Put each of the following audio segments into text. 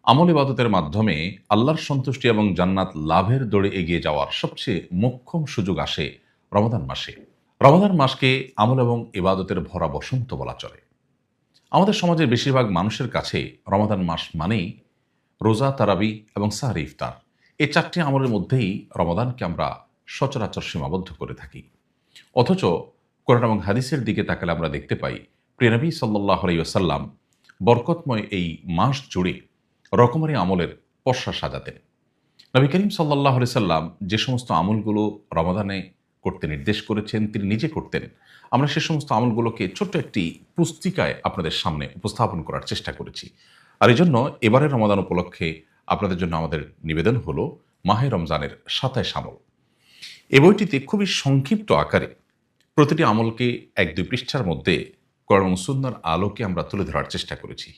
আমল ইবাদতের মাধ্যমে আল্লাহর সন্তুষ্টি এবং জান্নাত লাভের দৌড়ে এগিয়ে যাওয়ার সবচেয়ে মোক্ষম সুযোগ আসে রমাদান মাসে। রমাদান মাসকে আমল এবং ইবাদতের ভরা বসন্ত বলা চলে। আমাদের সমাজের বেশিরভাগ মানুষের কাছে রমাদান মাস মানেই রোজা, তারাবি এবং সাহরি ইফতার। এই চারটি আমলের মধ্যেই রমাদানকে আমরা সচরাচর সীমাবদ্ধ করে থাকি। অথচ কোরআন এবং হাদিসের দিকে তাকালে আমরা দেখতে পাই প্রিয়নবী সাল্লাল্লাহু আলাইহি ওয়াসাল্লাম বরকতময় এই মাস জুড়ে রকমারি আমলের পসরা সাজাতেন। নবী করিম সাল্লাল্লাহু আলাইহি সাল্লাম যে সমস্ত আমলগুলো রমাদানে করতে নির্দেশ করেছেন, তিনি নিজে করতেন। আমরা সে সমস্ত আমলগুলোকে ছোট্ট একটি পুস্তিকায় আপনাদের সামনে উপস্থাপন করার চেষ্টা করেছি। আর এজন্য এবারের রমাদান উপলক্ষে আপনাদের জন্য আমাদের নিবেদন হলো মাহে রমজানের ২৭ আমল। এ বইটিতে খুবই সংক্ষিপ্ত আকারে প্রতিটি আমলকে ১-২ পৃষ্ঠার মধ্যে কোরআন এবং সুন্নাহর আলোকে আমরা তুলে ধরার চেষ্টা করেছি।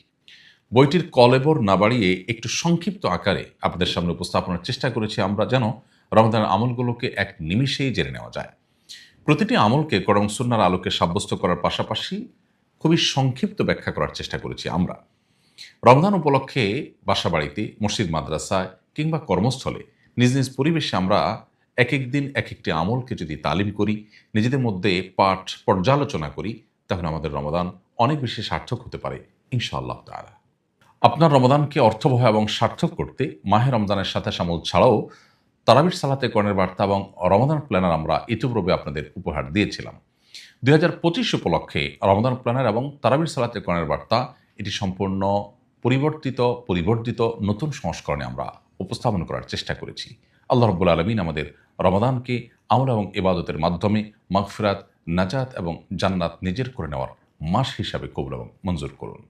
বইটির কলেবর না বাড়িয়ে একটু সংক্ষিপ্ত আকারে আপনাদের সামনে উপস্থাপনের চেষ্টা করেছি আমরা, যেন রমাদানের আমলগুলোকে এক নিমিষেই জেনে নেওয়া যায়। প্রতিটি আমলকে কোরআন এবং সুন্নাহর আলোকে সাব্যস্ত করার পাশাপাশি খুবই সংক্ষিপ্ত ব্যাখ্যা করার চেষ্টা করেছি আমরা। রমজান উপলক্ষে বাসাবাড়িতে, মসজিদ, মাদ্রাসায় কিংবা কর্মস্থলে নিজ নিজ পরিবেশে আমরা একেক দিন একেকটি আমলকে যদি তালিম করি, নিজেদের মধ্যে পাঠ পর্যালোচনা করি, তাহলে আমাদের রমাদান অনেক বেশি সার্থক হতে পারে ইনশাআল্লাহ তাআলা। আপনার রমাদানকে অর্থবহ এবং সার্থক করতে মাহে রমজানের সাথে আমল ছাড়াও তারাবির সালাতে কোরআনের বার্তা এবং রমাদান প্ল্যানার আমরা ইতিপূর্বে আপনাদের উপহার দিয়েছিলাম। ২০২৫ উপলক্ষে রমাদান প্ল্যানার এবং তারাবির সালাতে কোরআনের বার্তা এটি সম্পূর্ণ পরিবর্তিত নতুন সংস্করণে আমরা উপস্থাপন করার চেষ্টা করেছি। আল্লাহ রাব্বুল আলামিন আমাদের রমাদানকে আমল এবং ইবাদতের মাধ্যমে মাগফিরাত, নাজাত এবং জান্নাত নিজের করে নেওয়ার মাস হিসাবে কবুল এবং মঞ্জুর করুন।